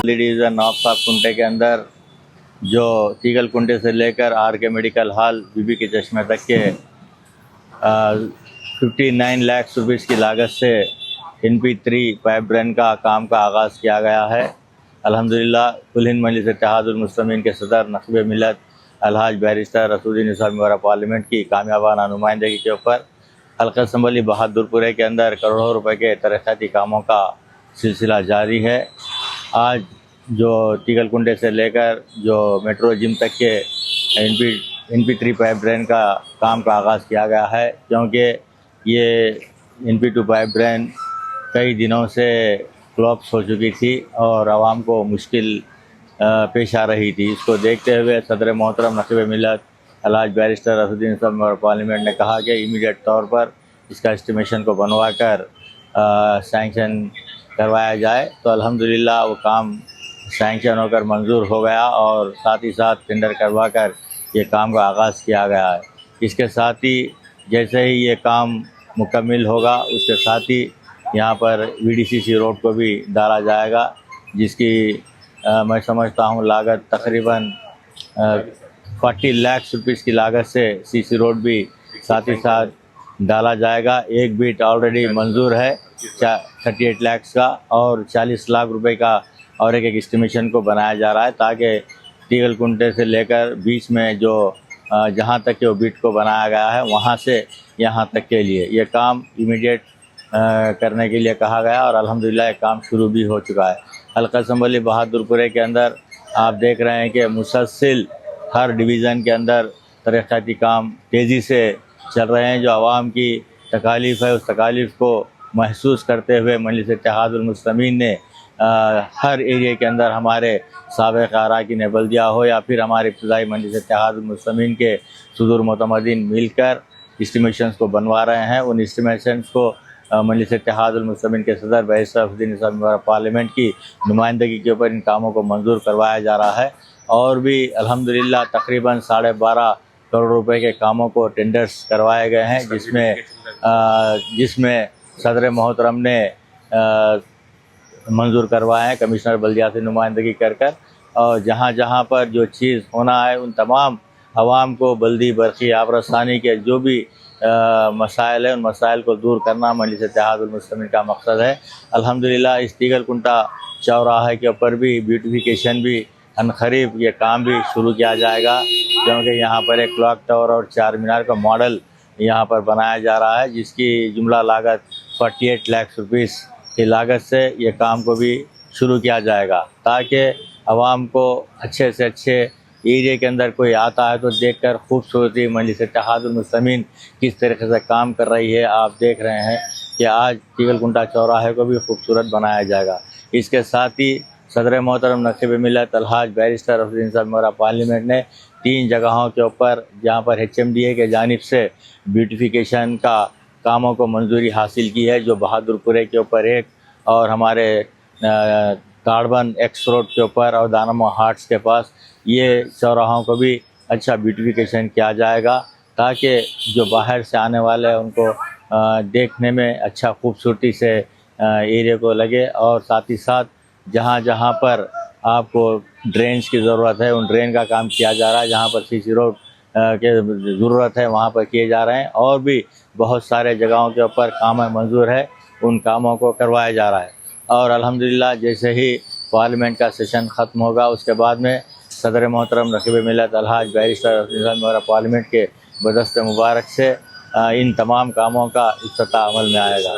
Division नौबसाब Kunte के अंदर जो तीगल कुंटे से लेकर आर के मेडिकल हॉल बीबी के चश्मे तक के 59 लाख रुपीज़ की लागत से NP3 पाइप ड्रेन का काम का आगाज़ किया गया है। अल्हम्दुलिल्लाह कुल हिंद मजलिस इत्तेहादुल मुस्लिमीन के सदर नक़ीब मिल्लत अलहाज बैरिस्टर रसूलुद्दीन निसार मेमोरा पार्लियामेंट की कामयाबाना नुमाइंदगी के ऊपर हल्का असम्बली बहादुरपुरे के अंदर करोड़ों रुपए के तरक्याती कामों का सिलसिला जारी है। आज जो तीगल कुंडे से लेकर जो मेट्रो जिम तक के NP3 पाइप ड्रेन का काम का आगाज़ किया गया है, क्योंकि ये NP2 पाइप ड्रेन कई दिनों से क्लॉप्स हो चुकी थी और आवाम को मुश्किल पेश आ रही थी। इसको देखते हुए सदर मोहतरम नक़ीब मिल्लत अलहाज बैरिस्टर रसूलुद्दीन निसार मेमोरा पार्लियामेंट ने कहा कि इमीडिएट तौर पर इसका एस्टिमेशन को बनवा कर सैंक्शन करवाया जाए। तो अल्हम्दुलिल्लाह वो काम सैंक्शन होकर मंजूर हो गया और साथ ही साथ टेंडर करवा कर ये काम का आगाज़ किया गया है। इसके साथ ही जैसे ही ये काम मुकम्मिल होगा उसके साथ ही यहाँ पर VDCC रोड को भी डाला जाएगा, जिसकी मैं समझता हूँ लागत तकरीबन 40 लाख रुपीज़ की लागत से CC रोड भी साथ ही साथ डाला जाएगा। एक बीट ऑलरेडी मंजूर है 38 लाख का और 40 लाख रुपए का और एक एस्टिमेशन को बनाया जा रहा है, ताकि तीगल कुंटे से लेकर बीच में जो जहाँ तक के वो बीट को बनाया गया है वहाँ से यहाँ तक के लिए ये काम इमीडिएट करने के लिए कहा गया और अल्हम्दुलिल्लाह ये काम शुरू भी हो चुका है। हल्का असम्बली बहादुरपुरे के अंदर आप देख रहे हैं कि मुसलसिल हर डिवीज़न के अंदर तरक्याती काम तेज़ी से चल रहे हैं। जो आवाम की तकालीफ़ है उस तकालीफ़ को महसूस करते हुए मजलिस इत्तेहादुल मुस्लिमीन ने हर एरिया के अंदर हमारे साबिक़ अरकान बल्दिया हो या फिर हमारे इब्तिदाई मजलिस इत्तेहादुल मुस्लिमीन के सदूर मोतमदीन मिलकर एस्टिमेशंस को बनवा रहे हैं। उन एस्टिमेशंस को मजलिस इत्तेहादुल मुस्लिमीन के सदर बैरिस्टर रसूलुद्दीन निसार मेमोरा पार्लियामेंट की नुमाइंदगी के ऊपर इन कामों को मंजूर करवाया जा रहा है और भी अल्हम्दुलिल्लाह तकरीबन 12.5 करोड़ रुपए के कामों को टेंडर्स करवाए गए हैं, जिसमें सदर मोहतरम ने मंजूर करवाए हैं कमिश्नर बल्दिया से नुमाइंदगी कर और जहाँ जहाँ पर जो चीज़ होना है उन तमाम आवाम को बल्दी बरक़ी आबरसानी के जो भी मसाइल है उन मसाइल को दूर करना मजलिस इत्तेहादुल मुस्लिमीन का मकसद है। अल्हम्दुलिल्लाह इस तीगल कुंटा चौराहे के ऊपर भी ब्यूटिफिकेशन भी अनकरीब ये काम भी शुरू किया जाएगा, क्योंकि यहाँ पर एक क्लॉक टावर और 4 मीनार का मॉडल यहाँ पर बनाया जा रहा है, जिसकी जुमला लागत 48 लाख रुपीज़ की लागत से ये काम को भी शुरू किया जाएगा, ताकि आवाम को अच्छे से अच्छे एरिया के अंदर कोई आता है तो देखकर खूबसूरती मजलिस इत्तेहादुल मुस्लिमीन किस तरीके से काम कर रही है। आप देख रहे हैं कि आज तीगल कुंटा चौराहे को भी खूबसूरत बनाया जाएगा। इसके साथ ही सदर मोहतरम नक़ीब मिल्लत अलहाज बैरिस्टर रसूलुद्दीन निसार मेमोरा पार्लियामेंट ने 3 जगहों के ऊपर जहाँ पर HMDA के जानिब से ब्यूटिफिकेशन का कामों को मंजूरी हासिल की है, जो बहादुरपुरे के ऊपर एक और हमारे कार्बन X रोड के ऊपर और दानमो हार्ट्स के पास ये चौराहों को भी अच्छा ब्यूटिफिकेशन किया जाएगा, ताकि जो बाहर से आने वाले हैं उनको देखने में अच्छा खूबसूरती से एरिया को लगे और साथ ही साथ जहाँ जहाँ पर आपको ड्रेन्स की ज़रूरत है उन ड्रेन का काम किया जा रहा है, जहाँ पर CC रोड के ज़रूरत है वहाँ पर किए जा रहे हैं और भी बहुत सारे जगहों के ऊपर काम मंजूर है, उन कामों को करवाया जा रहा है। और अल्हम्दुलिल्लाह जैसे ही पार्लियामेंट का सेशन ख़त्म होगा उसके बाद में सदर मोहतरम नक़ीब मिल्लत अलहाज बैरिस्टर रसूलुद्दीन निसार मेमोरा पार्लियामेंट के बदस्ते मुबारक से इन तमाम कामों का इफ्तिताह अमल में आएगा।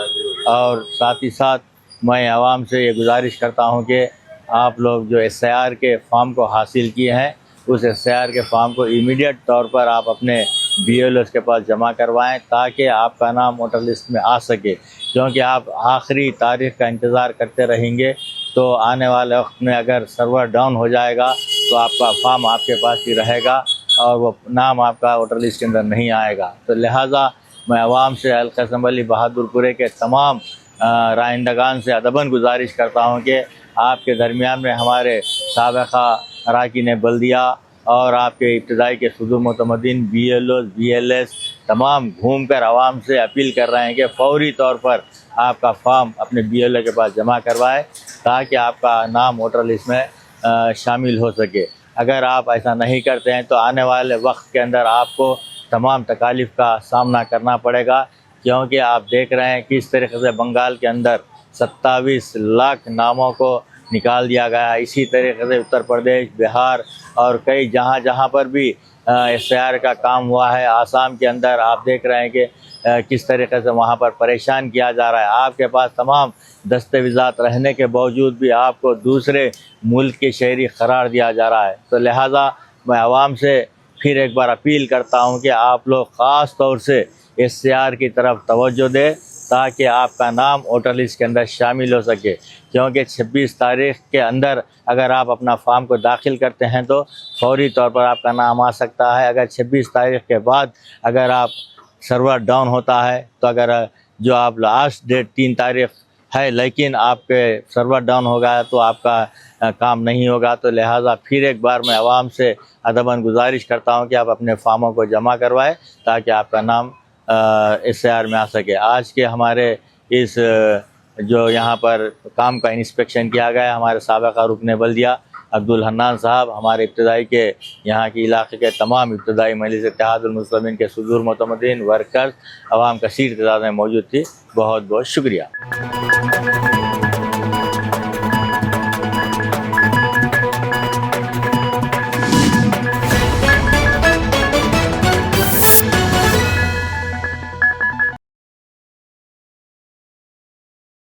और साथ ही साथ मैं आवाम से ये गुजारिश करता हूँ कि आप लोग जो SIR के फॉर्म को हासिल किए हैं उस SIR के फॉर्म को इमीडिएट तौर पर आप अपने BLOs के पास जमा करवाएं, ताकि आपका नाम वोटर लिस्ट में आ सके, क्योंकि आप आखिरी तारीख का इंतज़ार करते रहेंगे तो आने वाले वक्त में अगर सर्वर डाउन हो जाएगा तो आपका फॉर्म आपके पास ही रहेगा और वो नाम आपका वोटर लिस्ट के अंदर नहीं आएगा। तो लिहाजा मैं आवाम से हल्का असम्बली बहादुरपुरे के तमाम राइंदगान से अदबन गुजारिश करता हूँ कि आपके दरमियान में हमारे साबिक़ा अरकान बल्दिया और आपके इब्तिदाई के सदूर मोतमदीन BLOs BLS तमाम घूम कर आवाम से अपील कर रहे हैं कि फ़ौरी तौर पर आपका फॉर्म अपने BLO के पास जमा करवाएं, ताकि आपका नाम वोटर लिस्ट में शामिल हो सके। अगर आप ऐसा नहीं करते हैं तो आने वाले वक्त के अंदर आपको तमाम तकालीफ का सामना करना पड़ेगा, क्योंकि आप देख रहे हैं किस तरीके से बंगाल के अंदर 27 लाख नामों को निकाल दिया गया। इसी तरीके से उत्तर प्रदेश, बिहार और कई जहाँ पर भी SIR का काम हुआ है, आसाम के अंदर आप देख रहे हैं कि किस तरीके से वहाँ पर परेशान किया जा रहा है। आपके पास तमाम दस्तावेज़ात रहने के बावजूद भी आपको दूसरे मुल्क के शहरी करार दिया जा रहा है। तो लिहाजा मैं आवाम से फिर एक बार अपील करता हूँ कि आप लोग ख़ास तौर से SIR की तरफ तवज्जो दें, ताकि आपका नाम वोटर लिस्ट के अंदर शामिल हो सके। क्योंकि 26 तारीख के अंदर अगर आप अपना फॉर्म को दाखिल करते हैं तो फौरी तौर पर आपका नाम आ सकता है। अगर 26 तारीख के बाद अगर आप सर्वर डाउन होता है तो अगर जो आप लास्ट डेट 3 तारीख है लेकिन आपके सर्वर डाउन हो गया तो आपका काम नहीं होगा। तो लिहाजा फिर एक बार मैं आवाम से अदबन गुजारिश करता हूं कि आप अपने फॉर्मों को जमा करवाएं ताकि आपका नाम SIR में आ सके। आज के हमारे इस जो यहाँ पर काम का इंस्पेक्शन किया गया, हमारे साबिक़ा रुकने बल्दिया अब्दुल हन्नान साहब, हमारे इब्तदाई के यहाँ के इलाके के तमाम इब्तदाई मजलिस इत्तेहादुल मुस्लिमीन के सुदूर मुतमदीन वर्कर्स, अवाम कसीर तादाद में मौजूद थी। बहुत बहुत शुक्रिया।